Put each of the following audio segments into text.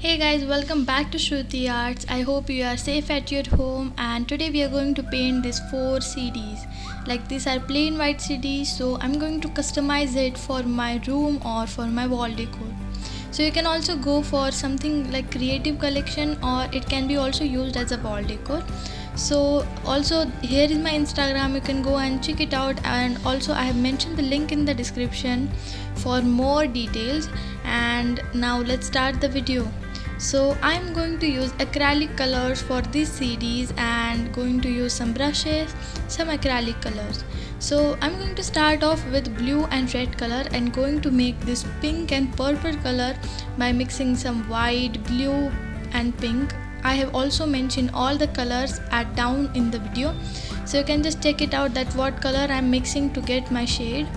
Hey guys, welcome back to Shruti Arts. I hope you are safe at your home, and today we are going to paint these 4 CDs. Like these are plain white CDs, so I'm going to customize it for my room or for my wall decor. So you can also go for something like creative collection, or it can be also used as a wall decor. So also here is my Instagram, you can go and check it out, and also I have mentioned the link in the description for more details. And now let's start the video. So I'm going to use acrylic colors for these CDs and going to use some brushes, some acrylic colors. So I'm going to start off with blue and red color and going to make this pink and purple color by mixing some white, blue and pink. I have also mentioned all the colors at down in the video, so you can just check it out that what color I'm mixing to get my shade.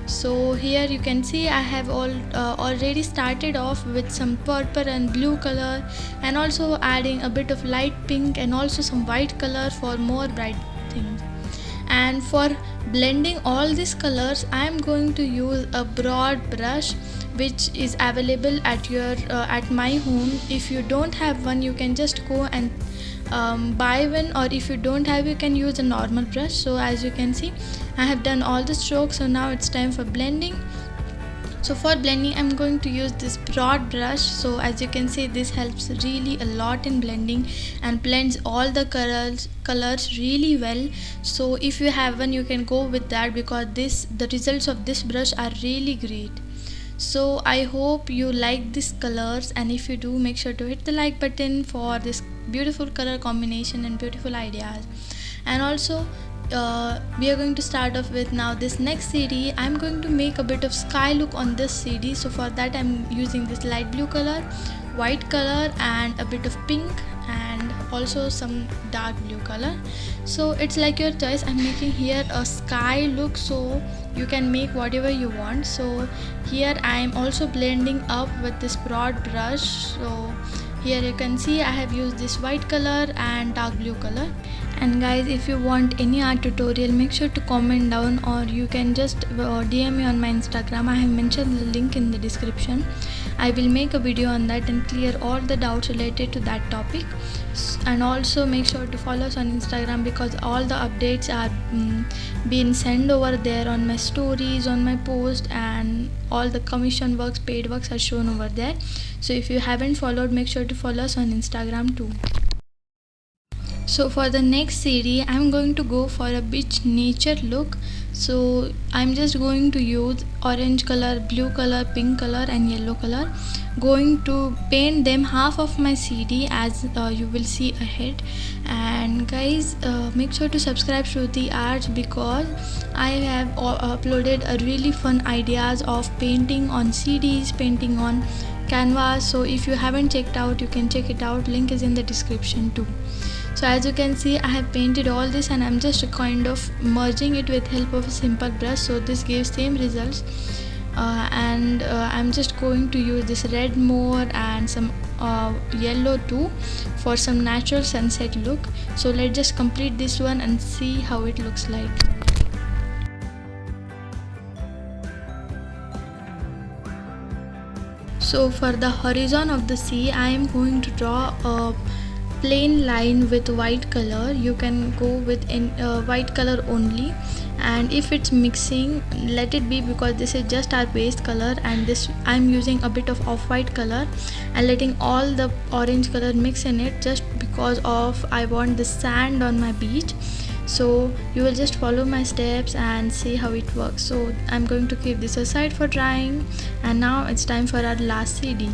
So here you can see I have already started off with some purple and blue color, and also adding a bit of light pink and also some white color for more bright things. And for blending all these colors, I am going to use a broad brush which is available at my home. If you don't have one, you can just go and buy one, or if you don't have, you can use a normal brush. So as you can see, I have done all the strokes, so now it's time for blending. So for blending, I'm going to use this broad brush. So as you can see, this helps really a lot in blending and blends all the colors really well. So if you have one, you can go with that, because the results of this brush are really great. So I hope you like these colors, and if you do, make sure to hit the like button for this beautiful color combination and beautiful ideas. And also we are going to start off with now this next CD. I'm going to make a bit of sky look on this CD. So for that, I'm using this light blue color, white color and a bit of pink, and also some dark blue color. So it's like your choice. I'm making here a sky look, so you can make whatever you want. So here I am also blending up with this broad brush. So here you can see I have used this white color and dark blue color. And guys, if you want any art tutorial, make sure to comment down, or you can just DM me on my Instagram. I have mentioned the link in the description. I will make a video on that and clear all the doubts related to that topic. And also make sure to follow us on Instagram, because all the updates are being sent over there on my stories, on my post, and all the commission works, paid works are shown over there. So if you haven't followed, make sure to follow us on Instagram too. So for the next CD, I'm going to go for a beach nature look. So I'm just going to use orange color, blue color, pink color and yellow color. Going to paint them half of my CD, as you will see ahead. And guys, make sure to subscribe Shruti Arts, because I have uploaded a really fun ideas of painting on CDs, painting on canvas. So if you haven't checked out, you can check it out. Link is in the description too. So as you can see, I have painted all this, and I'm just kind of merging it with help of a simple brush, so this gives same results. I'm just going to use this red more and some yellow too for some natural sunset look. So let's just complete this one and see how it looks like. So for the horizon of the sea, I am going to draw a plain line with white color. You can go with white color only, and if it's mixing, let it be, because this is just our base color, and this I'm using a bit of off-white color and letting all the orange color mix in it, just because of I want the sand on my beach. So you will just follow my steps and see how it works. So I'm going to keep this aside for drying, and now it's time for our last CD.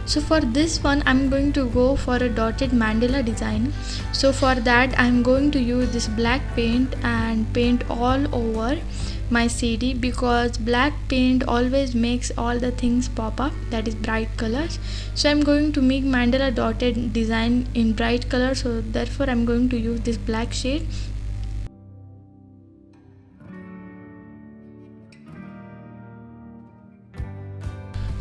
So for this one, I'm going to go for a dotted mandala design. So for that, I'm going to use this black paint and paint all over my CD, because black paint always makes all the things pop up, that is bright colors. So I'm going to make mandala dotted design in bright color, so therefore I'm going to use this black shade.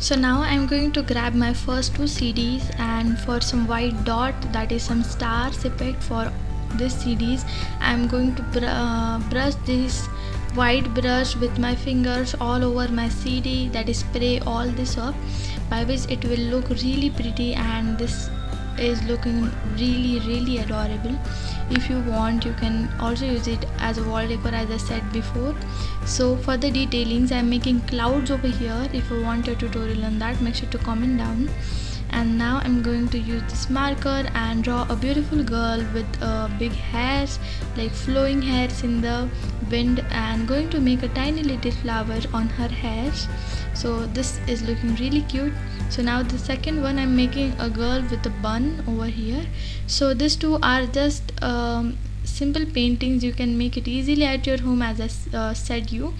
So now I'm going to grab my first 2 CDs, and for some white dot, that is some stars effect for this CDs, I'm going to brush this white brush with my fingers all over my CD, that is spray all this up, by which it will look really pretty, and this is looking really adorable. If you want, you can also use it as a wall decor, as I said before. So for the detailings, I'm making clouds over here. If you want a tutorial on that, make sure to comment down. And now I'm going to use this marker and draw a beautiful girl with big hairs, like flowing hairs in the wind, and going to make a tiny little flower on her hairs. So this is looking really cute. So now the second one, I'm making a girl with a bun over here. So these two are just simple paintings. You can make it easily at your home, as I said you.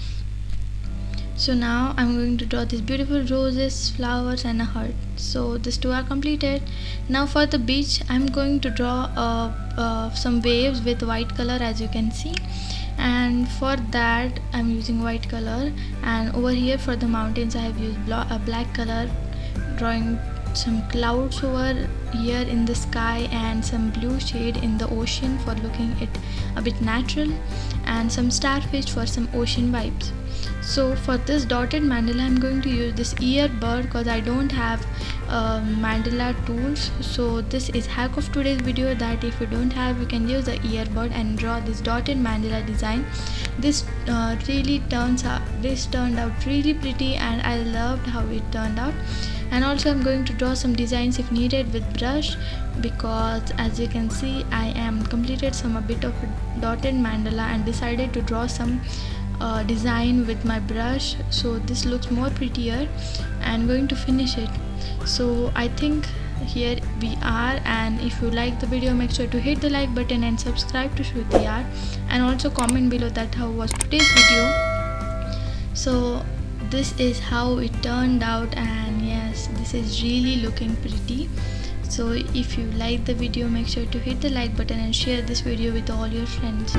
So now I'm going to draw these beautiful roses, flowers and a heart. So these two are completed. Now for the beach, I'm going to draw some waves with white color, as you can see. And for that I'm using white color, and over here for the mountains I have used a black color, drawing some clouds over here in the sky and some blue shade in the ocean for looking it a bit natural, and some starfish for some ocean vibes. So for this dotted mandala, I'm going to use this earbud because I don't have mandala tools. So this is hack of today's video, that if you don't have, you can use the earbud and draw this dotted mandala design. This turned out really pretty, and I loved how it turned out. And also I'm going to draw some designs if needed with brush, because as you can see, I am completed a bit of a dotted mandala and decided to draw some design with my brush, so this looks more prettier, and going to finish it. So I think here we are, and if you like the video, make sure to hit the like button and subscribe to Shruti Art, and also comment below that how was today's video. So this is how it turned out, and yes, this is really looking pretty. So if you like the video, make sure to hit the like button and share this video with all your friends.